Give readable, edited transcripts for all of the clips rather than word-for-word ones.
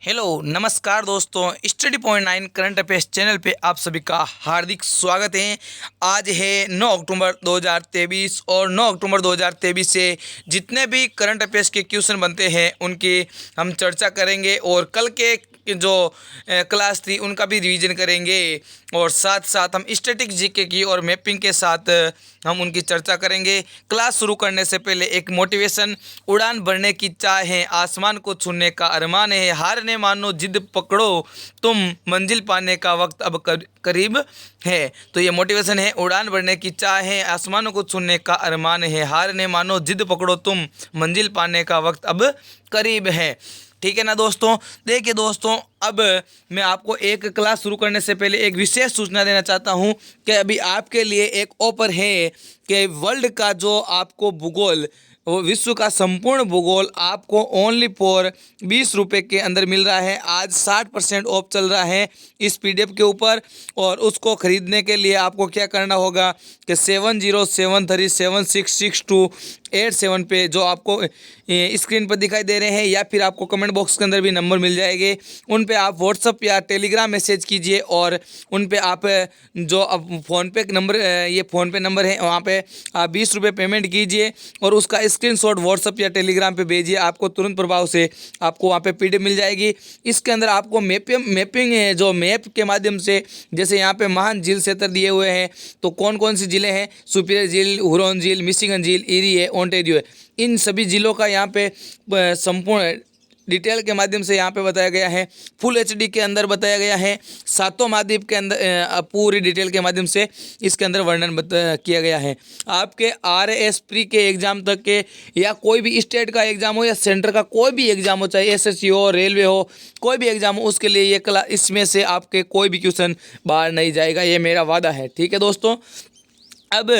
Hello नमस्कार दोस्तों, study point 9 current affairs channel पे आप सभी का हार्दिक स्वागत है। आज है 9 अक्टूबर 2023 और 9 अक्टूबर 2023 से जितने भी करंट अफेयर्स के क्वेश्चन बनते हैं उनकी हम चर्चा करेंगे और कल के जो क्लास थी उनका भी रिवीजन करेंगे और साथ साथ हम स्टैटिक जीके की और मैपिंग के साथ हम उनकी चर्चा करेंगे। क्लास शुरू करने से पहले एक मोटिवेशन, उड़ान भरने की चाह है, आसमान को छूने का अरमान है, हार ने मानो जिद पकड़ो तुम, मंजिल पाने का वक्त अब करीब है। तो ये मोटिवेशन है, उड़ान भरने की चाह है, आसमानों को छूने का अरमान है, हार ने मानो जिद पकड़ो तुम, मंजिल पाने का वक्त अब करीब है। ठीक है ना दोस्तों। देखिए दोस्तों, अब मैं आपको एक क्लास शुरू करने से पहले एक विशेष सूचना देना चाहता हूं कि अभी आपके लिए एक ऑफर है कि वर्ल्ड का जो आपको भूगोल, वो विश्व का संपूर्ण भूगोल आपको ओनली फॉर 20 रुपये के अंदर मिल रहा है। आज 60% ऑफ चल रहा है इस पीडीएफ के ऊपर और उसको ख़रीदने के लिए आपको क्या करना होगा कि 7073766287 पे जो आपको स्क्रीन पर दिखाई दे रहे हैं या फिर आपको कमेंट बॉक्स के अंदर भी नंबर मिल जाएंगे, उन पे आप व्हाट्सअप या टेलीग्राम मैसेज कीजिए और उन पे आप जो अब फ़ोनपे नंबर, ये फ़ोनपे नंबर है, वहाँ पे आप 20 रुपये पेमेंट कीजिए और उसका स्क्रीनशॉट व्हाट्सअप या टेलीग्राम पे भेजिए। आपको तुरंत प्रभाव से आपको वहाँ पे पीडीएफ मिल जाएगी। इसके अंदर आपको मैपिंग है, जो मैप के माध्यम से, जैसे यहाँ पे महान झील क्षेत्र दिए हुए हैं, तो कौन कौन सी झीलें हैं, सुपीरियर झील, हुरॉन झील, मिशिगन झील, ईरी है, ओंटारियो है, इन सभी जिलों का यहाँ पे संपूर्ण डिटेल के माध्यम से यहाँ पे बताया गया है। फुल एचडी के अंदर बताया गया है, सातों महाद्वीप के अंदर पूरी डिटेल के माध्यम से इसके अंदर वर्णन किया गया है। आपके आरएएस प्री के एग्जाम तक के या कोई भी स्टेट का एग्जाम हो या सेंटर का कोई भी एग्जाम हो, चाहे एसएससी हो, रेलवे हो, कोई भी एग्जाम हो, उसके लिए ये क्लास, इसमें से आपके कोई भी क्वेश्चन बाहर नहीं जाएगा, ये मेरा वादा है। ठीक है दोस्तों। अब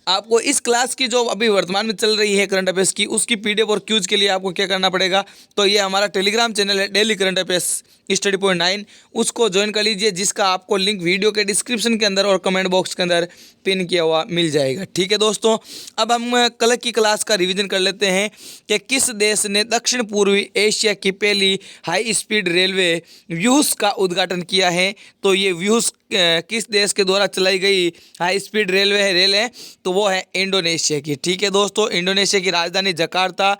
आपको इस क्लास की जो अभी वर्तमान में चल रही है करंट अफेयर्स की, उसकी पीडीएफ और क्यूज के लिए आपको क्या करना पड़ेगा, तो ये हमारा टेलीग्राम चैनल है daily current affairs study point 9, उसको ज्वाइन कर लीजिए, जिसका आपको लिंक वीडियो के डिस्क्रिप्शन के अंदर और कमेंट बॉक्स के अंदर पिन किया हुआ मिल जाएगा। ठीक है दोस्तों। अब हम कल की क्लास का रिवीजन कर लेते हैं कि किस देश ने दक्षिण पूर्वी एशिया की पहली हाई स्पीड रेलवे व्यूज का उद्घाटन किया है। तो ये व्यूज किस देश के द्वारा चलाई गई हाई स्पीड रेल है, तो वो है इंडोनेशिया की। ठीक है दोस्तों। इंडोनेशिया की राजधानी जकार्ता।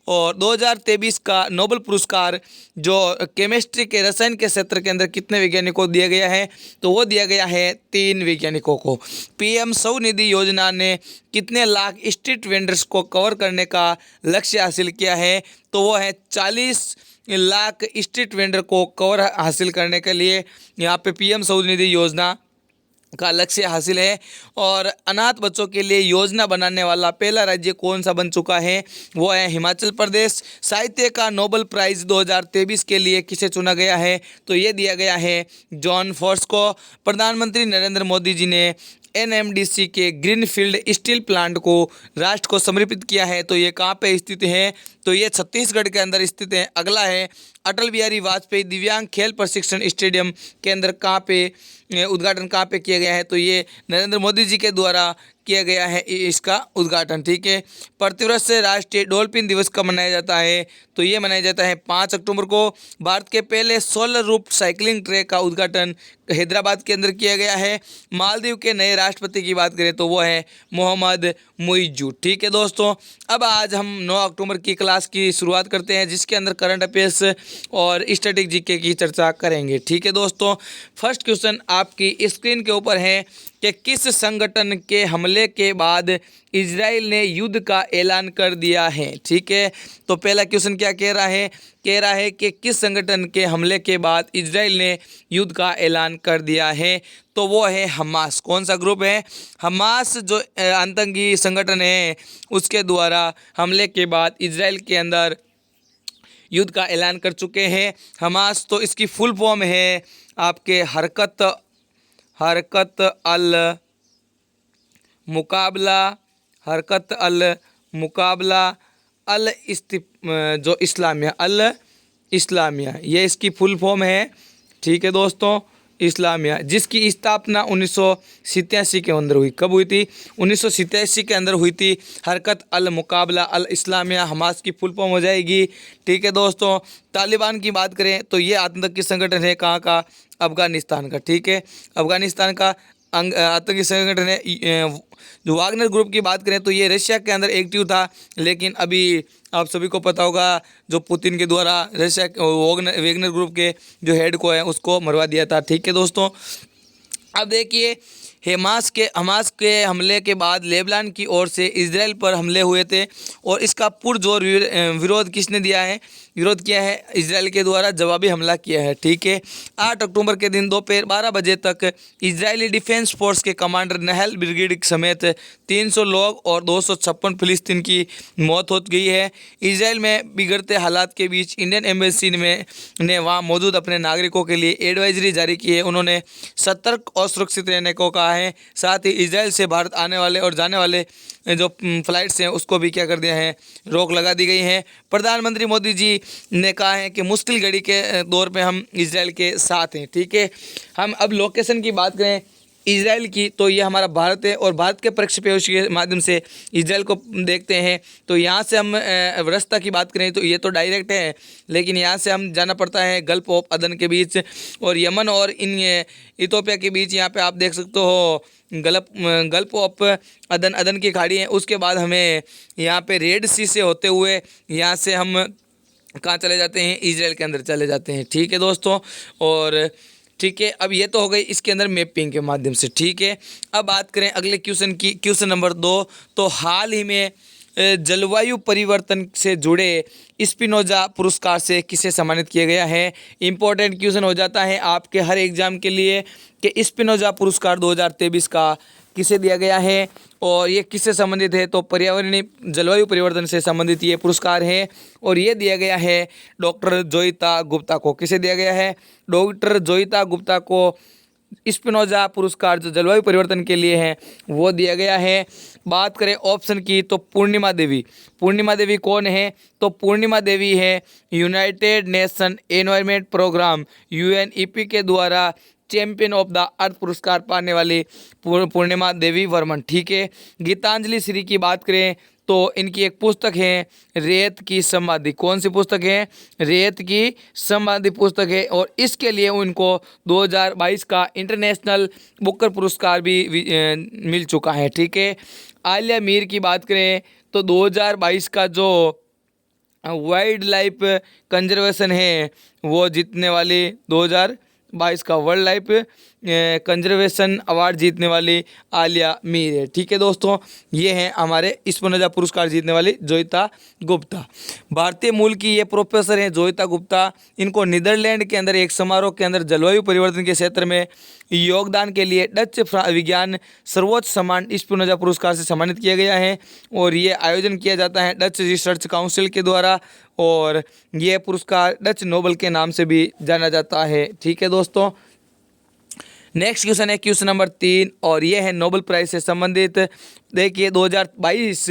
और 2023 का नोबेल पुरस्कार जो केमिस्ट्री के, रसायन के क्षेत्र के अंदर कितने वैज्ञानिकों को दिया गया है, तो वो दिया गया है 3 वैज्ञानिकों को। पीएम स्वनिधि योजना ने कितने लाख स्ट्रीट वेंडर्स को कवर करने का लक्ष्य हासिल किया है, तो वो है 40 लाख स्ट्रीट वेंडर को कवर हासिल करने के लिए यहाँ पे पीएम स्वनिधि योजना का लक्ष्य हासिल है। और अनाथ बच्चों के लिए योजना बनाने वाला पहला राज्य कौन सा बन चुका है, वो है हिमाचल प्रदेश। साहित्य का नोबेल प्राइज़ 2023 के लिए किसे चुना गया है, तो ये दिया गया है जॉन फोर्स को। प्रधानमंत्री नरेंद्र मोदी जी ने एनएमडीसी के ग्रीनफील्ड स्टील प्लांट को राष्ट्र को समर्पित किया है, तो ये कहाँ पे स्थित है, तो ये छत्तीसगढ़ के अंदर स्थित है। अगला है अटल बिहारी वाजपेयी दिव्यांग खेल प्रशिक्षण स्टेडियम के अंदर कहाँ पे उद्घाटन कहाँ पे किया गया है, तो ये नरेंद्र मोदी जी के द्वारा किया गया है इसका उद्घाटन। ठीक है। प्रतिवर्ष से राष्ट्रीय डॉल्फिन दिवस कब मनाया जाता है, तो ये मनाया जाता है 5 अक्टूबर को। भारत के पहले सोलर रूफ साइकिलिंग ट्रैक का उद्घाटन हैदराबाद के अंदर किया गया है। मालदीव के नए राष्ट्रपति की बात करें तो वो है मोहम्मद मुइज़्ज़ू। ठीक है दोस्तों। अब आज हम 9 अक्टूबर की क्लास की शुरुआत करते हैं, जिसके अंदर करंट अफेयर्स और स्टैटिक जीके की चर्चा करेंगे। ठीक है दोस्तों। फर्स्ट क्वेश्चन आपकी स्क्रीन के ऊपर है कि किस संगठन के हमले के बाद इजराइल ने युद्ध का ऐलान कर दिया है। ठीक है। तो पहला क्वेश्चन क्या कह रहा है कि किस संगठन के हमले के बाद इजराइल ने युद्ध का ऐलान कर दिया है, तो वो है हमास। कौन सा ग्रुप है, हमास, जो आतंकी संगठन है, उसके द्वारा हमले के बाद इजराइल के अंदर युद्ध का ऐलान कर चुके हैं हमास। तो इसकी फुल फॉर्म है आपके हरकत अल मुकाबला अल इस्लामिया, ये इसकी फुल फॉर्म है। ठीक है दोस्तों। इस्लामिया, जिसकी स्थापना 1987 के अंदर हुई। कब हुई थी? 1987 के अंदर हुई थी। हरकत अल मुकाबला अल इस्लामिया हमास की फुल फॉर्म हो जाएगी। ठीक है दोस्तों। तालिबान की बात करें तो ये आतंकी संगठन है कहाँ का? अफगानिस्तान का। ठीक है, अफगानिस्तान का आतंकी संगठन है। जो वागनर ग्रुप की बात करें तो ये रशिया के अंदर एक्टिव था, लेकिन अभी आप सभी को पता होगा जो पुतिन के द्वारा रशिया वैगनर ग्रुप के जो हेड को है उसको मरवा दिया था। ठीक है दोस्तों। अब देखिए, हमास के हमले के बाद लेबनान की ओर से इजराइल पर हमले हुए थे और इसका पुरजोर विरोध किसने दिया है? विरोध किया है इजराइल के द्वारा जवाबी हमला किया है। ठीक है, 8 अक्टूबर के दिन दोपहर 12 बजे तक इजरायली डिफेंस फोर्स के कमांडर नहल ब्रिगेड समेत 300 लोग और 256 फिलिस्तीन की मौत हो गई है। इजराइल में बिगड़ते हालात के बीच इंडियन एम्बेसी ने वहाँ मौजूद अपने नागरिकों के लिए एडवाइजरी जारी की है। उन्होंने सतर्क और सुरक्षित रहने को कहा है। साथ ही इजराइल से भारत आने वाले और जाने वाले जो फ्लाइट्स हैं उसको भी क्या कर दिया है? रोक लगा दी गई है। प्रधानमंत्री मोदी जी ने कहा है कि मुश्किल घड़ी के दौर पे हम इजराइल के साथ हैं। ठीक है, हम अब लोकेशन की बात करें इजराइल की तो ये हमारा भारत है और भारत के प्रक्षेपवश के माध्यम से इजराइल को देखते हैं। तो यहाँ से हम रास्ता की बात करें तो ये तो डायरेक्ट है, लेकिन यहाँ से हम जाना पड़ता है गल्फ ऑफ अदन के बीच और यमन और इथोपिया के बीच। यहाँ पे आप देख सकते हो गल्फ ऑफ अदन की खाड़ी है। उसके बाद हमें यहाँ पे रेड सी से होते हुए यहाँ से हम कहाँ चले जाते हैं? इजराइल के अंदर चले जाते हैं। ठीक है दोस्तों। और ठीक है, अब ये तो हो गई इसके अंदर मैपिंग के माध्यम से। ठीक है, अब बात करें अगले क्वेश्चन की, क्वेश्चन नंबर 2। तो हाल ही में जलवायु परिवर्तन से जुड़े स्पिनोजा पुरस्कार से किसे सम्मानित किया गया है? इंपॉर्टेंट क्वेश्चन हो जाता है आपके हर एग्जाम के लिए कि स्पिनोजा पुरस्कार 2023 का किसे दिया गया है और ये किससे संबंधित है? तो पर्यावरणीय जलवायु परिवर्तन से संबंधित ये पुरस्कार है और ये दिया गया है डॉक्टर जोइता गुप्ता को। किसे दिया गया है? डॉक्टर जोइता गुप्ता को स्पिनोजा पुरस्कार जो जलवायु परिवर्तन के लिए है वो दिया गया है। बात करें ऑप्शन की तो पूर्णिमा देवी। पूर्णिमा देवी कौन है? तो पूर्णिमा देवी है United Nation Environment Programme UNEP के द्वारा चैंपियन ऑफ द अर्थ पुरस्कार पाने वाली पूर्णिमा देवी वर्मन। ठीक है, गीतांजलि श्री की बात करें तो इनकी एक पुस्तक है रेत की समाधि। कौन सी पुस्तक है? रेत की समाधि पुस्तक है और इसके लिए उनको 2022 का इंटरनेशनल बुकर पुरस्कार भी मिल चुका है। ठीक है, आलिया मीर की बात करें तो 2022 का जो वाइल्ड लाइफ कंजर्वेशन है वो जीतने वाली 2022 का वर्ल्ड लाइफ कंजर्वेशन अवार्ड जीतने वाली आलिया मीर है। ठीक है दोस्तों, ये हैं हमारे स्पिनोजा पुरस्कार जीतने वाली जोइता गुप्ता। भारतीय मूल की ये प्रोफेसर हैं जोइता गुप्ता। इनको नीदरलैंड के अंदर एक समारोह के अंदर जलवायु परिवर्तन के क्षेत्र में योगदान के लिए डच विज्ञान सर्वोच्च सम्मान स्पिनोजा पुरस्कार से सम्मानित किया गया है और ये आयोजन किया जाता है डच रिसर्च काउंसिल के द्वारा और ये पुरस्कार डच नोबल के नाम से भी जाना जाता है। ठीक है दोस्तों। नेक्स्ट क्वेश्चन है क्वेश्चन नंबर 3 और ये है नोबेल प्राइज से संबंधित। देखिए 2022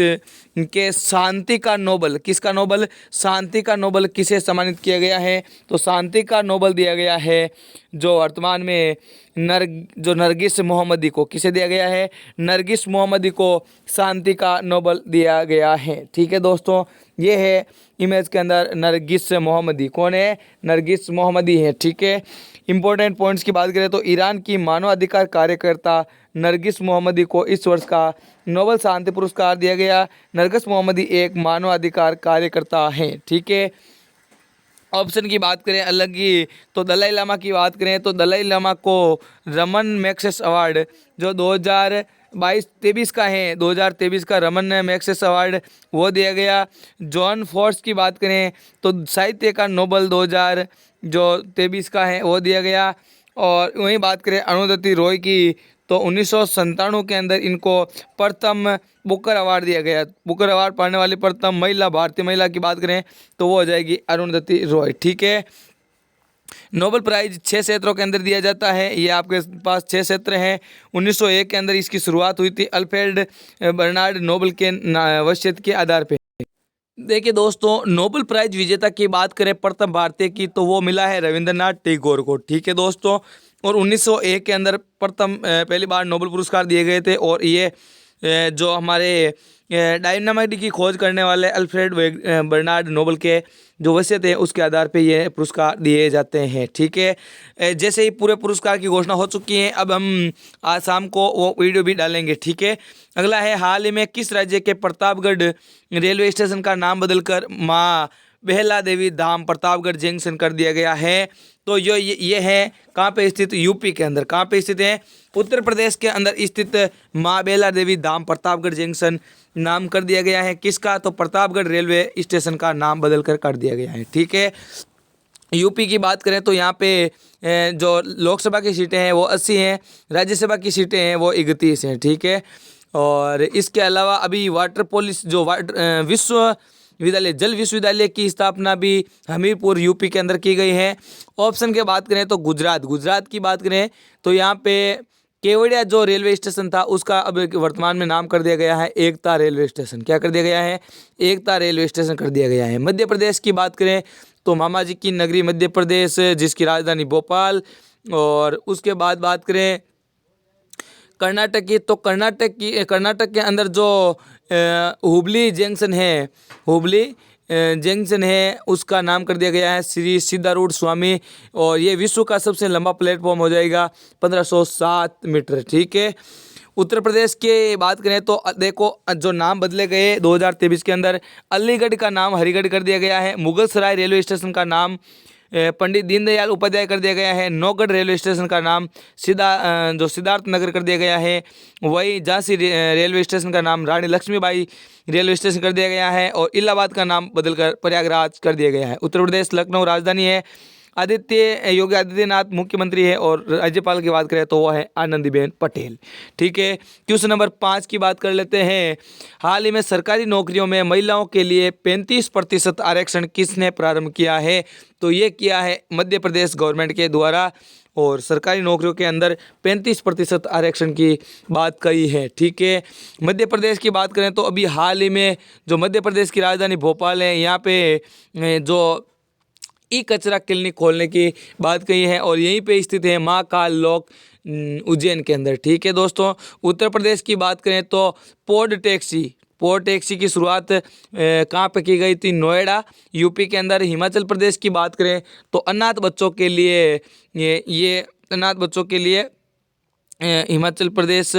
के शांति का नोबेल, किसका नोबेल? शांति का नोबेल किसे सम्मानित किया गया है? तो शांति का नोबेल दिया गया है जो वर्तमान में नरगिस मोहम्मदी को। किसे दिया गया है? नरगिस मोहम्मदी को शांति का नोबेल दिया गया है। ठीक है दोस्तों, ये है इमेज के अंदर नरगिस मोहम्मदी। कौन है? नरगिस मोहम्मदी है। ठीक है, इंपॉर्टेंट पॉइंट्स की बात करें तो ईरान की मानवाधिकार कार्यकर्ता नरगिस मोहम्मदी को इस वर्ष का नोबेल शांति पुरस्कार दिया गया। नरगिस मोहम्मदी एक मानवाधिकार कार्यकर्ता हैं। ठीक है, ऑप्शन की बात करें अलग ही तो दलाई लामा की बात करें तो दलाई लामा को रमन मैग्सेस अवार्ड जो 2022-23 का है, 2023 का रमन मैग्सेस अवार्ड वो दिया गया। जॉन फोर्स की बात करें तो साहित्य का नोबेल 2023 का है वो दिया गया। और वहीं बात करें अरुंधति रॉय की तो 1997 के अंदर इनको प्रथम बुकर अवार्ड दिया गया। बुकर अवार्ड पाने वाली प्रथम महिला, भारतीय महिला की बात करें तो वो हो जाएगी अरुंधति रॉय। ठीक है, नोबेल प्राइज 6 क्षेत्रों के अंदर दिया जाता है। ये आपके पास 6 क्षेत्र हैं। 1901 के अंदर इसकी शुरुआत हुई थी अल्फ्रेड बर्नार्ड नोबेल के वसीयत के आधार पे। देखिए दोस्तों, नोबेल प्राइज विजेता की बात करें प्रथम भारतीय की तो वो मिला है रविंद्रनाथ टैगोर को। ठीक है दोस्तों, और 1901 के अंदर प्रथम पहली बार नोबेल पुरस्कार दिए गए थे। और ये जो हमारे डायनामाइट की खोज करने वाले अल्फ्रेड बर्नार्ड नोबेल के जो वसीयत है उसके आधार पे ये पुरस्कार दिए जाते हैं। ठीक है, जैसे ही पूरे पुरस्कार की घोषणा हो चुकी है, अब हम आज शाम को वो वीडियो भी डालेंगे। ठीक है, अगला है, हाल ही में किस राज्य के प्रतापगढ़ रेलवे स्टेशन का नाम बदलकर माँ बेहला देवी धाम प्रतापगढ़ जंक्शन कर दिया गया है? तो ये है कहाँ पे स्थित? यूपी के अंदर। कहाँ पे स्थित है? उत्तर प्रदेश के अंदर स्थित माँ बेहला देवी धाम प्रतापगढ़ जंक्शन नाम कर दिया गया है। किसका? तो प्रतापगढ़ रेलवे स्टेशन का नाम बदल कर दिया गया है। ठीक है, यूपी की बात करें तो यहाँ पे जो लोकसभा की सीटें हैं वो 80 हैं, राज्यसभा की सीटें हैं वो 31 हैं। ठीक है, और इसके अलावा अभी वाटर पॉलिसी जो विश्वविद्यालय जल विश्वविद्यालय की स्थापना भी हमीरपुर यूपी के अंदर की गई है। ऑप्शन की बात करें तो गुजरात की बात करें तो यहाँ पे केवड़िया जो रेलवे स्टेशन था उसका अब वर्तमान में नाम कर दिया गया है एकता रेलवे स्टेशन। क्या कर दिया गया है? एकता रेलवे स्टेशन कर दिया गया है। मध्य प्रदेश की बात करें तो मामाजी की नगरी मध्य प्रदेश जिसकी राजधानी भोपाल। और उसके बाद बात करें कर्नाटक की, तो कर्नाटक के अंदर जो हुबली जंक्शन है उसका नाम कर दिया गया है श्री सिद्धारूढ़ स्वामी। और ये विश्व का सबसे लंबा प्लेटफॉर्म हो जाएगा 1507 मीटर। ठीक है, उत्तर प्रदेश की बात करें तो देखो जो नाम बदले गए 2023 के अंदर, अलीगढ़ का नाम हरिगढ़ कर दिया गया है। मुगल सराय रेलवे स्टेशन का नाम पंडित दीनदयाल उपाध्याय कर दिया गया है। नौगढ़ रेलवे स्टेशन का नाम सिद्धार्थ नगर कर दिया गया है। वही झांसी रेलवे स्टेशन का नाम रानी लक्ष्मीबाई रेलवे स्टेशन कर दिया गया है। और इलाहाबाद का नाम बदलकर प्रयागराज कर दिया गया है। उत्तर प्रदेश लखनऊ राजधानी है। योगी आदित्यनाथ मुख्यमंत्री है। और राज्यपाल की बात करें तो वो है आनंदीबेन पटेल। ठीक है, क्वेश्चन नंबर 5 की बात कर लेते हैं। हाल ही में सरकारी नौकरियों में महिलाओं के लिए 35% आरक्षण किसने प्रारंभ किया है? तो ये किया है मध्य प्रदेश गवर्नमेंट के द्वारा। और सरकारी नौकरियों के अंदर 35% आरक्षण की बात कही है। ठीक है, मध्य प्रदेश की बात करें तो अभी हाल ही में जो मध्य प्रदेश की राजधानी भोपाल है यहाँ पे जो ई कचरा क्लिनिक खोलने की बात कही है। और यहीं पे स्थित है माँ काल लोक उज्जैन के अंदर। ठीक है दोस्तों, उत्तर प्रदेश की बात करें तो पोड टैक्सी की शुरुआत कहाँ पे की गई थी? नोएडा यूपी के अंदर। हिमाचल प्रदेश की बात करें तो अनाथ बच्चों के लिए ये अनाथ बच्चों के लिए हिमाचल प्रदेश,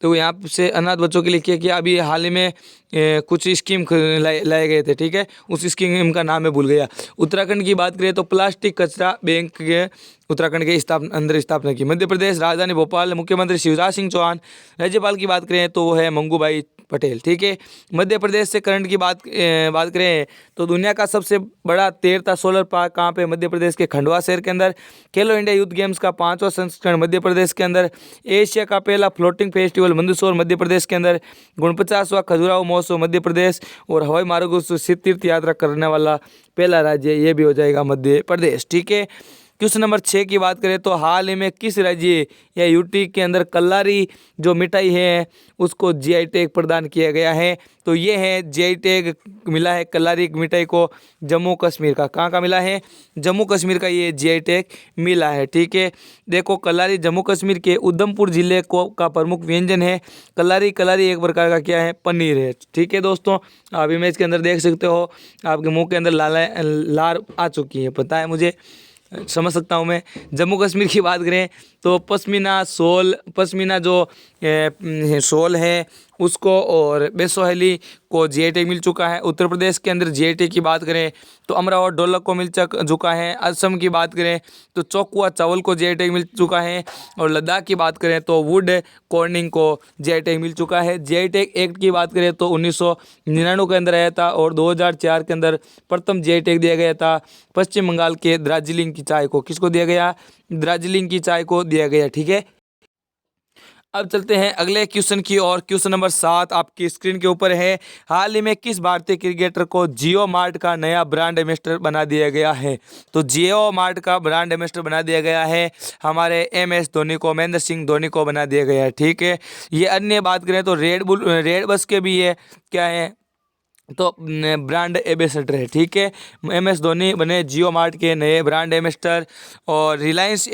तो यहाँ से अनाथ बच्चों के लिए क्या किया? अभी हाल ही में कुछ स्कीम लाए गए थे। ठीक है, उस स्कीम का नाम मैं भूल गया। उत्तराखंड की बात करें तो प्लास्टिक कचरा बैंक के उत्तराखंड के स्थापना की। मध्य प्रदेश राजधानी भोपाल, मुख्यमंत्री शिवराज सिंह चौहान। राज्यपाल की बात करें तो वो है मंगूभाई पटेल। ठीक है, मध्य प्रदेश से करंट की बात करें तो दुनिया का सबसे बड़ा तैरता सोलर पार्क कहाँ पे? मध्य प्रदेश के खंडवा शहर के अंदर। खेलो इंडिया यूथ गेम्स का 5वां संस्करण मध्य प्रदेश के अंदर। एशिया का पहला फ्लोटिंग फेस्टिवल मंदसौर मध्य प्रदेश के अंदर। 49वां खजुराहो महोत्सव मध्य प्रदेश। और हवाई मार्गों से तीर्थ यात्रा करने वाला पहला राज्य ये भी हो जाएगा मध्य प्रदेश। ठीक है, क्वेश्चन नंबर 6 की बात करें तो हाल ही में किस राज्य या यूटी के अंदर कल्लारी जो मिठाई है उसको जीआई टैग प्रदान किया गया है? तो ये है जीआई टैग मिला है कल्लारी मिठाई को जम्मू कश्मीर का। कहाँ का मिला है? जम्मू कश्मीर का ये जीआई टैग मिला है। ठीक है, देखो कल्लारी जम्मू कश्मीर के उधमपुर जिले का प्रमुख व्यंजन है। कल्लारी एक प्रकार का क्या है? पनीर है। ठीक है दोस्तों, आप इमेज के अंदर देख सकते हो आपके मुँह के अंदर लार आ चुकी है, पता है मुझे, समझ सकता हूँ मैं। जम्मू कश्मीर की बात करें तो पश्मीना जो शॉल है उसको और बेसोहली को जीआई टैग मिल चुका है। उत्तर प्रदेश के अंदर जीआई टैग की बात करें तो अमरा और ढोलक को मिल चुका है। असम की बात करें तो चौकुआ चावल को जीआई टैग मिल चुका है। और लद्दाख की बात करें तो वुड कॉर्निंग को जीआई टैग मिल चुका है। जीआई टैग एक्ट की बात करें तो 1999 के अंदर आया था। और 2004 के अंदर प्रथम जीआई टैग दिया गया था पश्चिम बंगाल के दार्जिलिंग की चाय को। किसको दिया गया? दार्जिलिंग की चाय को दिया गया। ठीक है, अब चलते हैं अगले क्वेश्चन की और। क्वेश्चन नंबर 7 आपकी स्क्रीन के ऊपर है। हाल ही में किस भारतीय क्रिकेटर को जियो मार्ट का नया ब्रांड एम्बेसडर बना दिया गया है? तो जियो मार्ट का ब्रांड एम्बेसडर बना दिया गया है हमारे MS धोनी को, महेंद्र सिंह धोनी को बना दिया गया है। ठीक है, ये अन्य बात करें तो रेड बस के भी ये क्या है तो ब्रांड एम्बेसडर है, ठीक है। MS धोनी बने जियो मार्ट के नए ब्रांड एम्बेसडर। और रिलायंस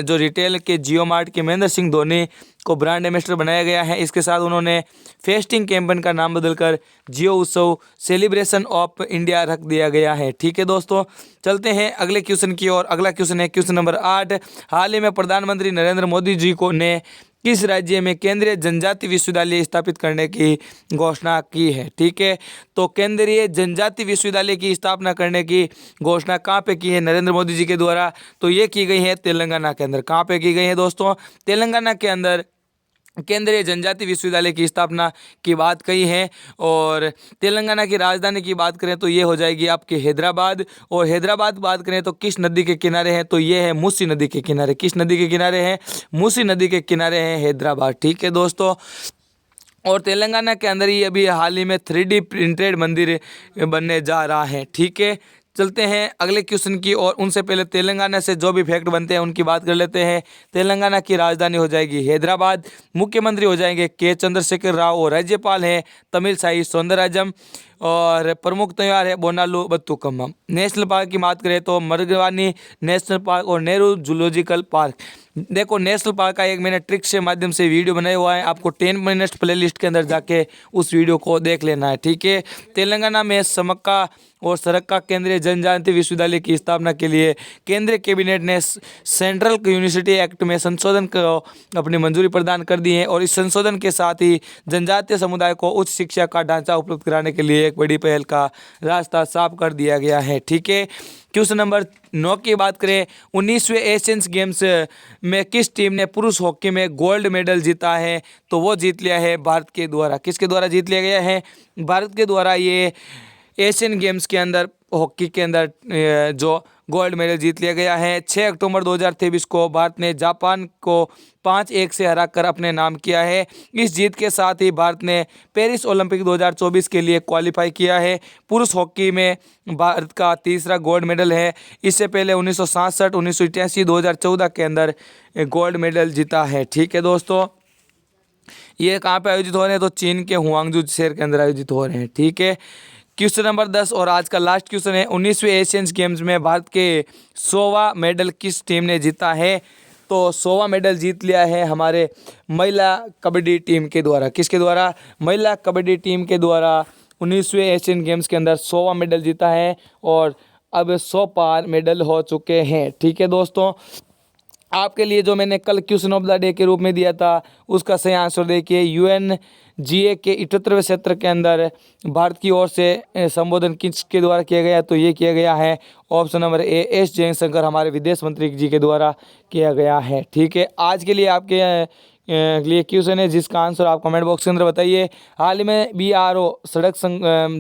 जो रिटेल के जियो मार्ट के महेंद्र सिंह धोनी को ब्रांड एम्बेसडर बनाया गया है। इसके साथ उन्होंने फेस्टिंग कैंपेन का नाम बदलकर जियो उत्सव सेलिब्रेशन ऑफ इंडिया रख दिया गया है, ठीक है दोस्तों। चलते हैं अगले क्वेश्चन की ओर। अगला क्वेश्चन है क्वेश्चन नंबर 8। हाल ही में प्रधानमंत्री नरेंद्र मोदी जी को ने किस राज्य में केंद्रीय जनजाति विश्वविद्यालय स्थापित करने की घोषणा की है, ठीक है। तो केंद्रीय जनजाति विश्वविद्यालय की स्थापना करने की घोषणा कहाँ पे की है नरेंद्र मोदी जी के द्वारा? तो ये की गई है तेलंगाना के अंदर। कहाँ पे की गई है दोस्तों? तेलंगाना के अंदर केंद्रीय जनजाति विश्वविद्यालय की स्थापना की बात कही है। और तेलंगाना की राजधानी की बात करें तो ये हो जाएगी आपकी हैदराबाद। और हैदराबाद बात करें तो किस नदी के किनारे है? तो ये है मूसी नदी के किनारे। किस नदी के किनारे है? मूसी नदी के किनारे है हैदराबाद, ठीक है दोस्तों। और तेलंगाना के अंदर ही अभी हाल ही में 3D प्रिंटेड मंदिर बनने जा रहा है, ठीक है। चलते हैं अगले क्वेश्चन की और उनसे पहले तेलंगाना से जो भी फैक्ट बनते हैं उनकी बात कर लेते हैं। तेलंगाना की राजधानी हो जाएगी हैदराबाद। मुख्यमंत्री हो जाएंगे के चंद्रशेखर राव और राज्यपाल हैं तमिलसाई सौंदरराजन। और प्रमुख त्यौहार है बोनालू बत्तुकम्मम। नेशनल पार्क की बात करें तो मरगवानी नेशनल पार्क और नेहरू जूलॉजिकल पार्क। देखो नेशनल पार्क का एक मैंने ट्रिक्स के माध्यम से वीडियो बनाया हुआ है, आपको 10 मिनट्स प्लेलिस्ट के अंदर जाके उस वीडियो को देख लेना है, ठीक है। तेलंगाना में समक्का और सरक्का केंद्रीय जनजाति विश्वविद्यालय की स्थापना के लिए केंद्रीय कैबिनेट ने सेंट्रल यूनिवर्सिटी एक्ट में संशोधन को अपनी मंजूरी प्रदान कर दी है। और इस संशोधन के साथ ही जनजातीय समुदाय को उच्च शिक्षा का ढांचा उपलब्ध कराने के लिए एक बड़ी पहल का रास्ता साफ कर दिया गया है, ठीक है। क्वेश्चन नंबर 9 की बात करें। 19वें एशियन गेम्स में किस टीम ने पुरुष हॉकी में गोल्ड मेडल जीता है? तो वो जीत लिया है भारत के द्वारा। किसके द्वारा जीत लिया गया है? भारत के द्वारा ये एशियन गेम्स के अंदर हॉकी के अंदर जो गोल्ड मेडल जीत लिया गया है। 6 अक्टूबर 2023 को भारत ने जापान को 5-1 से हराकर अपने नाम किया है। इस जीत के साथ ही भारत ने पेरिस ओलंपिक 2024 के लिए क्वालिफाई किया है। पुरुष हॉकी में भारत का तीसरा गोल्ड मेडल है। इससे पहले 1967, 1988, 2014 के अंदर गोल्ड मेडल जीता है, ठीक है दोस्तों। ये कहाँ पे आयोजित हो रहे हैं? तो चीन के हुआंगजू शहर के अंदर आयोजित हो रहे हैं, ठीक है। क्वेश्चन नंबर 10 और आज का लास्ट क्वेश्चन है। 19वें एशियन गेम्स में भारत के 100वां मेडल किस टीम ने जीता है? तो 100वां मेडल जीत लिया है हमारे महिला कबड्डी टीम के द्वारा। किसके द्वारा? महिला कबड्डी टीम के द्वारा 19वें एशियन गेम्स के अंदर 100वां मेडल जीता है। और अब 100 पार मेडल हो चुके हैं, ठीक है दोस्तों। आपके लिए जो मैंने कल क्वेश्चन ऑफ द डे के रूप में दिया था उसका सही आंसर देखिए। UNGA के 78वें क्षेत्र के अंदर भारत की ओर से संबोधन किसके द्वारा किया गया? तो ये किया गया है option number A S Jaishankar हमारे विदेश मंत्री जी के द्वारा किया गया है, ठीक है। आज के लिए आपके लिए क्वेश्चन है जिसका आंसर आप कमेंट बॉक्स के अंदर बताइए। हाल ही में BRO सड़क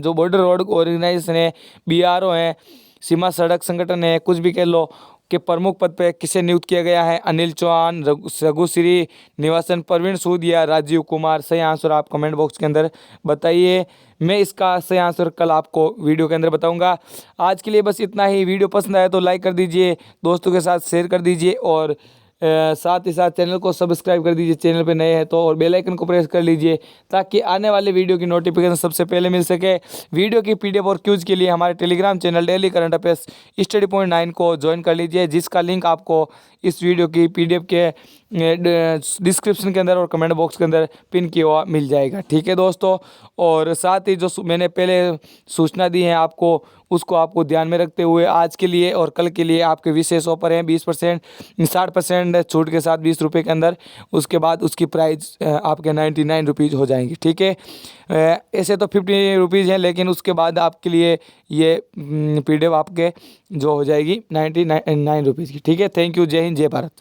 जो बॉर्डर रोड ऑर्गेनाइजेशन है, BRO है, सीमा सड़क संगठन है, कुछ भी कह लो, के प्रमुख पद पर किसे नियुक्त किया गया है? अनिल चौहान, रघुश्री निवासन, प्रवीण सूद या राजीव कुमार। सही आंसर आप कमेंट बॉक्स के अंदर बताइए। मैं इसका सही आंसर कल आपको वीडियो के अंदर बताऊंगा। आज के लिए बस इतना ही। वीडियो पसंद आया तो लाइक कर दीजिए, दोस्तों के साथ शेयर कर दीजिए और साथ ही साथ चैनल को सब्सक्राइब कर दीजिए चैनल पे नए हैं तो, और बेल आइकन को प्रेस कर लीजिए ताकि आने वाले वीडियो की नोटिफिकेशन सबसे पहले मिल सके। वीडियो की PDF और क्यूज के लिए हमारे Telegram channel daily current affairs study point 9 को ज्वाइन कर लीजिए, जिसका लिंक आपको इस वीडियो की PDF के डिस्क्रिप्शन के अंदर और कमेंट बॉक्स के अंदर पिन किया हुआ मिल जाएगा, ठीक है दोस्तों। और साथ ही जो मैंने पहले सूचना दी है आपको उसको आपको ध्यान में रखते हुए आज के लिए और कल के लिए आपके विशेष ऑफर हैं 20%, 60% छूट के साथ 20 रुपये के अंदर। उसके बाद उसकी प्राइस आपके 99 रुपीज़ हो जाएंगी, ठीक है। ऐसे तो 50 रुपीज़ हैं लेकिन उसके बाद आपके लिए ये PDF आपके जो हो जाएगी 99 रुपीज़ की, ठीक है। Thank you. जय हिंद, जय भारत।